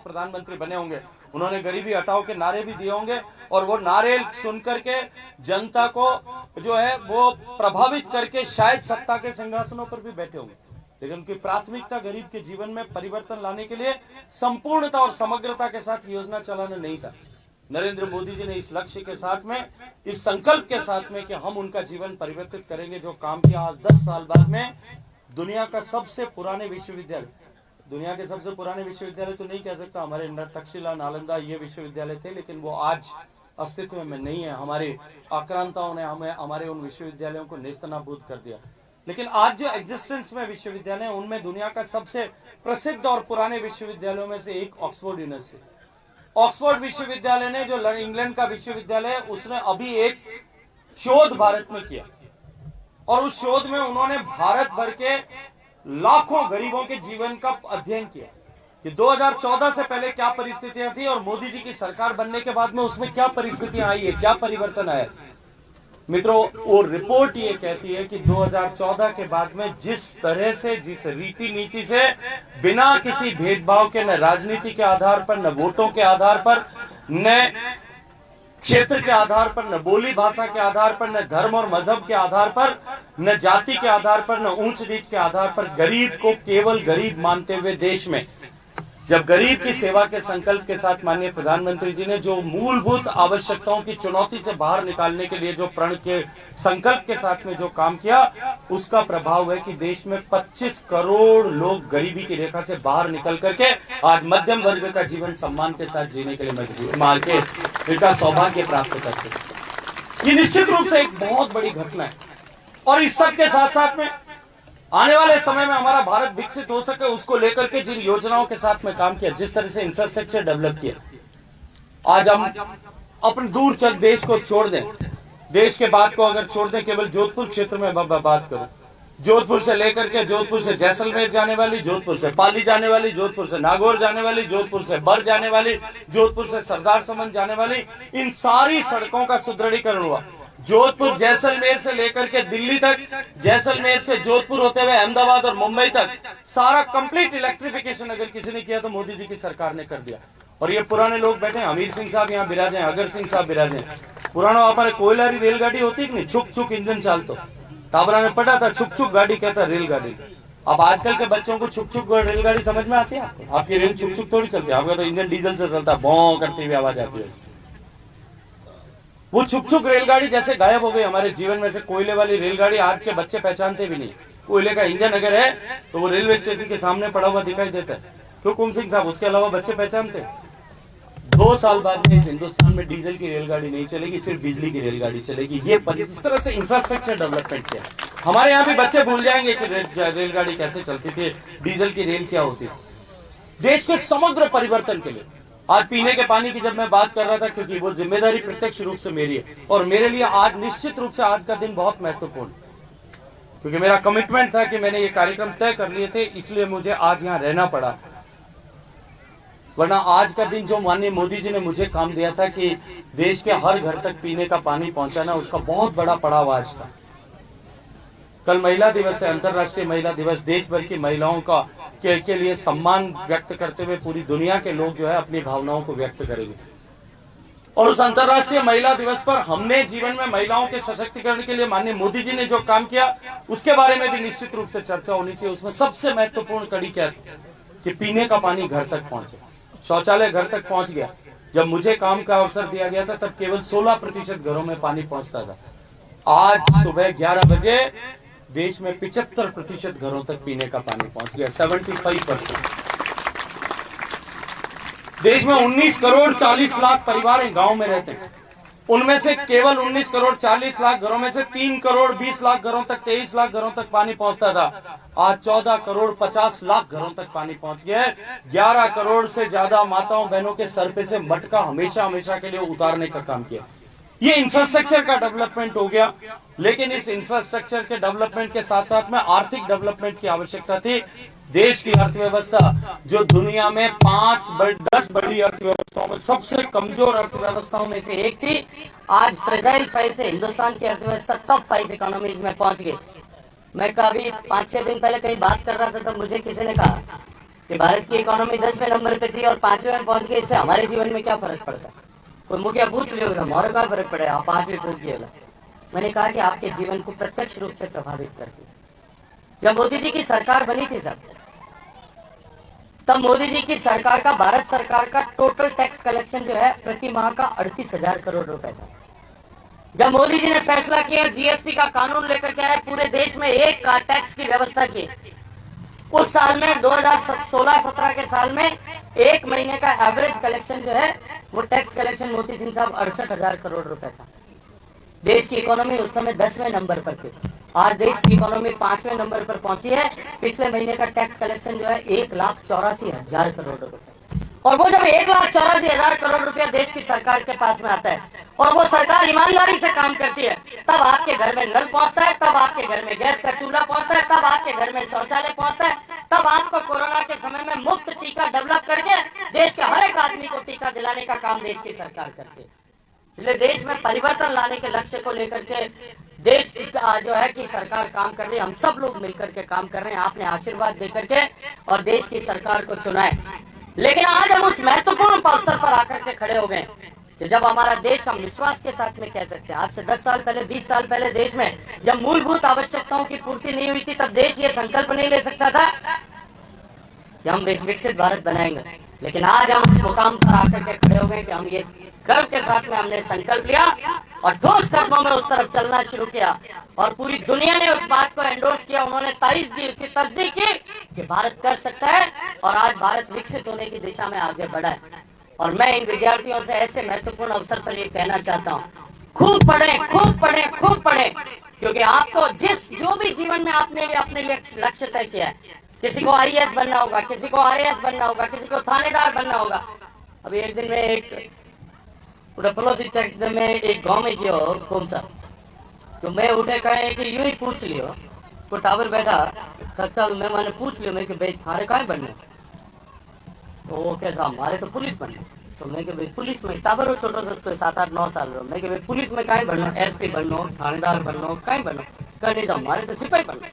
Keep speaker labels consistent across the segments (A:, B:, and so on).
A: प्रधानमंत्री बने होंगे, उन्होंने गरीबी हटाओ के नारे भी दिए होंगे और वो नारे सुन करके जनता को जो है वो प्रभावित करके शायद सत्ता के सिंहासनों पर भी बैठे होंगे, लेकिन उनकी प्राथमिकता गरीब के जीवन में परिवर्तन लाने के लिए संपूर्णता और समग्रता के साथ योजना चलाना नहीं था। नरेंद्र मोदी जी ने इस लक्ष्य के साथ में, इस संकल्प के साथ में कि हम उनका जीवन परिवर्तित करेंगे, जो काम किया। आज 10 साल बाद में दुनिया का सबसे पुराने विश्वविद्यालय, दुनिया के सबसे पुराने विश्वविद्यालय तो नहीं कह सकता, हमारे तक्षशिला, नालंदा ये विश्वविद्यालय थे, लेकिन वो आज अस्तित्व में नहीं है। हमारी आक्रांताओं ने हमें हमारे उन विश्वविद्यालयों को नेस्तनाबूद कर दिया। लेकिन आज जो एग्जिस्टेंस में विश्वविद्यालय, उनमें दुनिया का सबसे प्रसिद्ध और पुराने विश्वविद्यालयों में से एक ऑक्सफोर्ड यूनिवर्सिटी, ऑक्सफोर्ड विश्वविद्यालय ने, जो इंग्लैंड का विश्वविद्यालय, उसने अभी एक शोध भारत में किया और उस शोध में उन्होंने भारत भर के लाखों गरीबों के जीवन का अध्ययन किया कि 2014 से पहले क्या परिस्थितियां थी और मोदी जी की सरकार बनने के बाद में उसमें क्या परिस्थितियां आई है, क्या परिवर्तन आया। मित्रों, वो रिपोर्ट ये कहती है कि 2014 के बाद में जिस तरह से, जिस रीति नीति से, बिना किसी भेदभाव के, न राजनीति के आधार पर, न वोटों के आधार पर, न क्षेत्र के आधार पर, न बोली भाषा के आधार पर, न धर्म और मजहब के आधार पर, न जाति के आधार पर, न ऊंच नीच के आधार पर, गरीब को केवल गरीब मानते हुए देश में जब गरीब की सेवा के संकल्प के साथ माननीय प्रधानमंत्री जी ने जो मूलभूत आवश्यकताओं की चुनौती से बाहर निकालने के लिए जो प्रण के संकल्प के साथ में जो काम किया, उसका प्रभाव है कि देश में 25 करोड़ लोग गरीबी की रेखा से बाहर निकल करके आज मध्यम वर्ग का जीवन सम्मान के साथ जीने के लिए मजबूर मान के इनका सौभाग्य प्राप्त करते। ये निश्चित रूप से एक बहुत बड़ी घटना है और इस सब के साथ साथ में आने वाले समय में हमारा भारत विकसित हो सके, उसको लेकर के जिन योजनाओं के साथ में काम किया, जिस तरह से इंफ्रास्ट्रक्चर डेवलप किया, आज हम अपने दूर चल देश को छोड़ दें, देश के बात को अगर छोड़ दें, केवल जोधपुर क्षेत्र में बात करूं, जोधपुर से लेकर के जोधपुर से जैसलमेर जाने वाली, जोधपुर से पाली जाने वाली, जोधपुर से नागौर जाने वाली, जोधपुर से बर जाने वाली, जोधपुर से सरदार समन जाने वाली, इन सारी सड़कों का सुदृढ़ीकरण हुआ। जोधपुर जैसलमेर से लेकर के दिल्ली तक, जैसलमेर से जोधपुर होते हुए अहमदाबाद और मुंबई तक सारा कंप्लीट इलेक्ट्रिफिकेशन अगर किसी ने किया तो मोदी जी की सरकार ने कर दिया। और ये पुराने लोग बैठे हैं, हमीर सिंह साहब यहाँ बिराजे हैं, अगर सिंह साहब बिराजे हैं। पुराना हमारे कोयलारी रेलगाड़ी होती कि नहीं, छुक छुक इंजन चालतो, ताबरा में पढ़ा था, छुक छुक गाड़ी कहता रेलगाड़ी। अब आजकल के बच्चों को छुक छुक रेलगाड़ी समझ में आती है आपको? आपकी रेल छुक छुक थोड़ी चलती है, आपका तो इंजन डीजल से चलता है, भौं करती हुई आवाज आती है। वो छुक छुक रेलगाड़ी जैसे गायब हो गई हमारे जीवन में से। कोयले वाली रेलगाड़ी आज के बच्चे पहचानते भी नहीं। कोयले का इंजन अगर है तो वो रेलवे स्टेशन के सामने पड़ा हुआ दिखाई देता है। क्यों कुम सिंह साहब, उसके अलावा बच्चे पहचानते हैं? 2 साल बाद में इस हिंदुस्तान में डीजल की रेलगाड़ी नहीं चलेगी, सिर्फ बिजली की रेलगाड़ी चलेगी। ये इस तरह से इंफ्रास्ट्रक्चर डेवलपमेंट किया। हमारे यहाँ भी बच्चे भूल जाएंगे कि रेलगाड़ी कैसे चलती थी, डीजल की रेल क्या होती थी। देश के समग्र परिवर्तन के लिए आज पीने के पानी की जब मैं बात कर रहा था, क्योंकि वो जिम्मेदारी प्रत्यक्ष रूप से मेरी है और मेरे लिए आज निश्चित रूप से आज का दिन बहुत महत्वपूर्ण, क्योंकि मेरा कमिटमेंट था कि मैंने ये कार्यक्रम तय कर लिए थे, इसलिए मुझे आज यहाँ रहना पड़ा। वरना आज का दिन जो माननीय मोदी जी ने मुझे काम दिया था कि देश के हर घर तक पीने का पानी पहुंचाना, उसका बहुत बड़ा पड़ाव आज था। कल महिला दिवस है, अंतर्राष्ट्रीय महिला दिवस। देश भर की महिलाओं का के लिए सम्मान व्यक्त करते हुए पूरी दुनिया के लोग जो है अपनी भावनाओं को व्यक्त करेंगे। और उस अंतर्राष्ट्रीय महिला दिवस पर हमने जीवन में महिलाओं के सशक्तिकरण के लिए माननीय मोदी जी ने जो काम किया, उसके बारे में भी निश्चित रूप से चर्चा होनी चाहिए। उसमें सबसे महत्वपूर्ण कड़ी क्या थी कि पीने का पानी घर तक पहुंचे, शौचालय घर तक पहुंच गया। जब मुझे काम का अवसर दिया गया था तब केवल 16% घरों में पानी पहुंचता था। आज सुबह 11 बजे देश में 75% घरों तक पीने का पानी पहुंच गया, 75%। देश में 19 करोड़ 40 लाख परिवार गांव में रहते हैं। उनमें से केवल 19 करोड़ 40 लाख घरों में से 3 करोड़ 20 लाख घरों तक, 23 लाख घरों तक पानी पहुंचता था। आज 14 करोड़ 50 लाख घरों तक पानी पहुंच गया है। 11 करोड़ से ज्यादा माताओं बहनों के सर पे से मटका हमेशा हमेशा के लिए उतारने का काम किया। ये इंफ्रास्ट्रक्चर का डेवलपमेंट हो गया, लेकिन इस इंफ्रास्ट्रक्चर के डेवलपमेंट के साथ साथ में आर्थिक डेवलपमेंट की आवश्यकता थी। देश की अर्थव्यवस्था जो दुनिया में 10 बड़ी अर्थव्यवस्थाओं में सबसे कमजोर अर्थव्यवस्थाओं में से एक थी, आज फ्रेजाइल 5 से हिंदुस्तान की अर्थव्यवस्था टॉप 5 इकोनॉमीज में पहुंच गई। मैं कभी 5-6 दिन पहले कहीं बात कर रहा था, तब मुझे किसी ने कहा
B: कि भारत की इकोनॉमी 10वें नंबर पे थी और 5वें में पहुंच गई, इससे हमारे जीवन में क्या फर्क पड़ता? कोई मुखिया पूछ लियो था मोर का फर्क पड़े, आप 5वें पहुंच गए। मैंने कहा कि आपके जीवन को प्रत्यक्ष रूप से प्रभावित करती है। जब मोदी जी की सरकार बनी थी सब, तब मोदी जी की सरकार का, भारत सरकार का टोटल टैक्स कलेक्शन जो है प्रति माह का 38,000 करोड़ रुपए था। जब मोदी जी ने फैसला किया, जीएसटी का कानून लेकर के आए, पूरे देश में एक का टैक्स की व्यवस्था की, उस साल में 2016-17 के साल में एक महीने का एवरेज कलेक्शन जो है वो टैक्स कलेक्शन मोती सिंह साहब 68,000 करोड़ रुपए था। देश की इकोनॉमी उस समय 10वें नंबर पर थी, आज देश की इकोनॉमी 5वें नंबर पर पहुंची है। पिछले महीने का टैक्स कलेक्शन जो है 1,84,000 करोड़ रुपए, और वो जब 1,84,000 करोड़ रुपया देश की सरकार के पास में आता है और वो सरकार ईमानदारी से काम करती है, तब आपके घर में नल पहुंचता है, तब आपके घर में गैस का चूल्हा पहुंचता है, तब आपके घर में शौचालय पहुंचता है, तब आपको कोरोना के समय में मुफ्त टीका डेवलप करके देश के हर एक आदमी को टीका दिलाने का काम देश की सरकार करती है। इसलिए देश में परिवर्तन लाने के लक्ष्य को लेकर के देश जो है कि सरकार काम कर रही है, हम सब लोग मिलकर के काम कर रहे हैं। आपने आशीर्वाद देकर के और देश की सरकार को चुना है, लेकिन आज हम उस महत्वपूर्ण अवसर पर आकर के खड़े हो गए कि जब हमारा देश, हम विश्वास के साथ में कह सकते हैं, आज से 10 साल पहले, 20 साल पहले देश में जब मूलभूत आवश्यकताओं की पूर्ति नहीं हुई थी, तब देश ये संकल्प नहीं ले सकता था कि हम विकसित भारत बनाएंगे। लेकिन आज हम इस मुकाम पर आकर के खड़े हो गए कि हम ये गर्व के साथ में हमने संकल्प लिया और ठोस कदमों में उस तरफ चलना शुरू किया, और पूरी दुनिया ने उस बात को एंडोर्स किया, उन्होंने तारीफ दी, उसकी तस्दीक की कि भारत कर सकता है, और आज भारत विकसित होने की दिशा में आगे बढ़ा है। और मैं इन विद्यार्थियों से ऐसे महत्वपूर्ण अवसर पर ये कहना चाहता हूँ, खूब पढ़े, खूब पढ़े, खूब पढ़े, क्योंकि आपको जो भी जीवन में आपने अपने लिए लक्ष्य तय किया है, किसी को आईएएस बनना होगा, किसी को आरएएस बनना होगा, किसी को थानेदार बनना होगा। अभी एक दिन में एक में एक गांव में गया कौन सा, तो मैं उठे कहे कि यूं ही पूछ लियो, तो टावर बैठा कक्षा में, मैंने पूछ लियो मैं कि भाई थारे कहाँ बनने, तो वो कैसा, हमारे तो पुलिस बनने। तो मैं कि भाई पुलिस में, टावर हो छोटा सा, कोई 7-8-9 साल रहो, मैं कि भाई पुलिस में कहाँ बनना, एसपी बनना, थानेदार बनना, कहाँ बनना, कहने तो हमारे तो सिपाही बनना।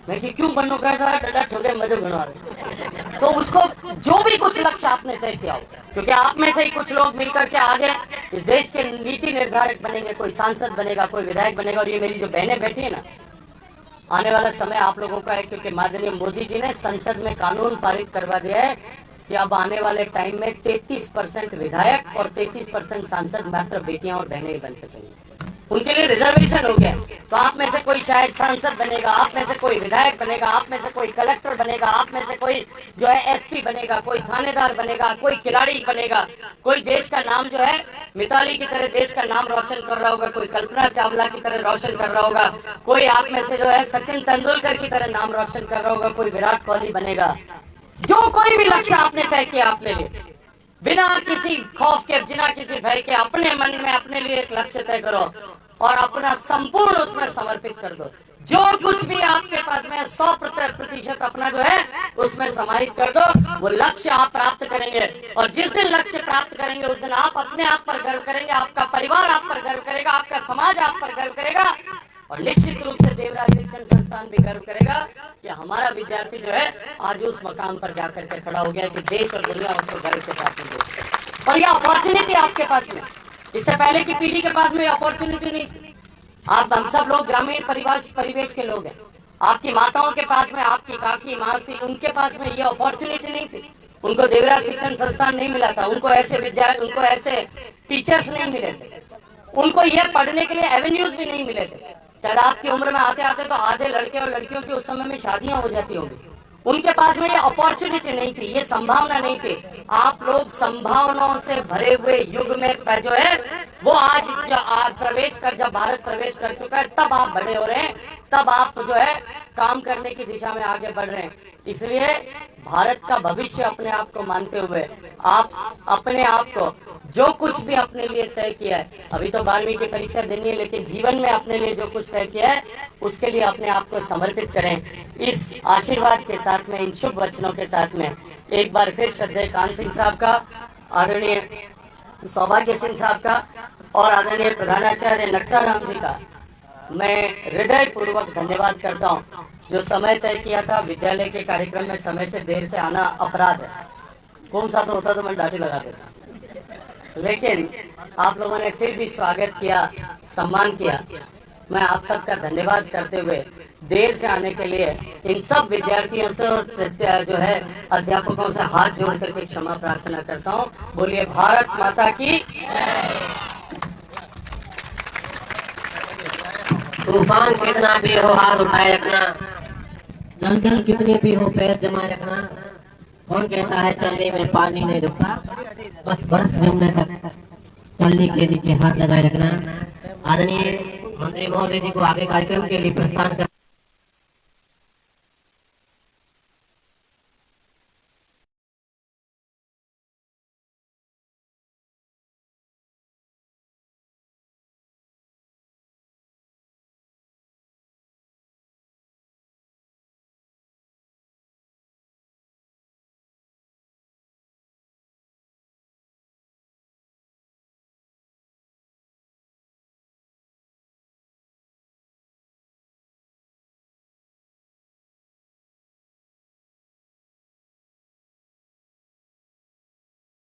B: मैं कि क्यों बनना, कैसा डरा ठोके मजे बना रहे। तो उसको जो भी कुछ लक्ष्य आपने तय किया हो, क्योंकि आप में से ही कुछ लोग मिलकर के आगे इस देश के नीति निर्धारक बनेंगे, कोई सांसद बनेगा, कोई विधायक बनेगा। और ये मेरी जो बहनें बैठी है ना, आने वाला समय आप लोगों का है, क्योंकि माननीय मोदी जी ने संसद में कानून पारित करवा दिया है कि अब आने वाले टाइम में 33% विधायक और 33% सांसद मात्र बेटियां और बहनें ही बन सकेंगी। उनके लिए रिजर्वेशन हो गया। तो आप में से कोई शायद सांसद बनेगा, आप में से कोई विधायक बनेगा, आप में से कोई कलेक्टर बनेगा, आप में से कोई जो है एसपी बनेगा, कोई थानेदार बनेगा, कोई खिलाड़ी बनेगा, कोई देश का नाम जो है मिताली की तरह देश का नाम रोशन कर रहा होगा, कोई कल्पना चावला की तरह रोशन कर रहा होगा, कोई आप में से जो है सचिन तेंदुलकर की तरह नाम रोशन कर रहा होगा, कोई विराट कोहली बनेगा। जो कोई भी लक्ष्य आपने तय किया अपने लिए, बिना किसी खौफ के, बिना किसी भय के, अपने मन में अपने लिए एक लक्ष्य तय करो और अपना संपूर्ण उसमें समर्पित कर दो। जो कुछ भी आपके पास में 100% अपना जो है उसमें समाहित कर दो, वो लक्ष्य आप प्राप्त करेंगे। और जिस दिन लक्ष्य प्राप्त करेंगे उस दिन आप अपने आप पर गर्व करेंगे, आपका परिवार आप पर गर्व करेगा, आपका समाज आप पर गर्व करेगा, और निश्चित रूप से देवराज शिक्षण संस्थान भी गर्व करेगा कि हमारा विद्यार्थी जो है आज उस मकाम पर जाकर के खड़ा हो गया कि देश और दुनिया उसको गर्व के साथ में। और ये अपॉर्चुनिटी आपके पास में, इससे पहले की पीढ़ी के पास में अपॉर्चुनिटी नहीं थी। आप हम सब लोग ग्रामीण परिवेश के लोग हैं, आपकी माताओं के पास में, आपकी काकी मासी, उनके पास में ये अपॉर्चुनिटी नहीं थी। उनको देवराज शिक्षण संस्थान नहीं मिला था, उनको ऐसे टीचर्स नहीं मिले थे, उनको ये पढ़ने के लिए एवेन्यूज भी नहीं मिले थे। शायद आपकी उम्र में आते आते तो आधे लड़के और लड़कियों की उस समय में शादियां हो जाती होंगी। उनके पास में ये अपॉर्चुनिटी नहीं थी, ये संभावना नहीं थी। आप लोग संभावनाओं से भरे हुए युग में जो है वो आज जब भारत प्रवेश कर चुका है, तब आप बड़े हो रहे हैं, तब आप जो है काम करने की दिशा में आगे बढ़ रहे हैं। इसलिए भारत का भविष्य अपने आप को मानते हुए आप अपने आप को जो कुछ भी अपने लिए तय किया है, अभी तो 12वीं की परीक्षा देनी है, लेकिन जीवन में अपने लिए जो कुछ तय किया है उसके लिए अपने आप को समर्पित करें। इस आशीर्वाद के साथ में, इन शुभ वचनों के साथ में एक बार फिर श्रद्धेय कान सिंह साहब का, आदरणीय सौभाग्य सिंह साहब का और आदरणीय प्रधानाचार्य नक्ताराम जी का मैं हृदय पूर्वक धन्यवाद करता हूँ जो समय तय किया था विद्यालय के कार्यक्रम में समय से देर से आना अपराध है। कौन सा तो होता तो मैं डांटी लगा देता, लेकिन आप लोगों ने फिर भी स्वागत किया, सम्मान किया। मैं आप सबका धन्यवाद करते हुए देर से आने के लिए इन सब विद्यार्थियों से और जो है अध्यापकों से हाथ जोड़ करके क्षमा प्रार्थना करता हूँ। बोलिए भारत माता की।
C: तूफान कितना भी हो हाथ उठाए रखना, दलदल कितनी भी हो पैर जमाए रखना। कौन कहता है चलने में पानी नहीं रुकता, बस बर्फ जमने तक चलने के नीचे हाथ लगाए रखना। आदरणीय मंत्री महोदय जी को आगे कार्यक्रम के लिए प्रस्थान कर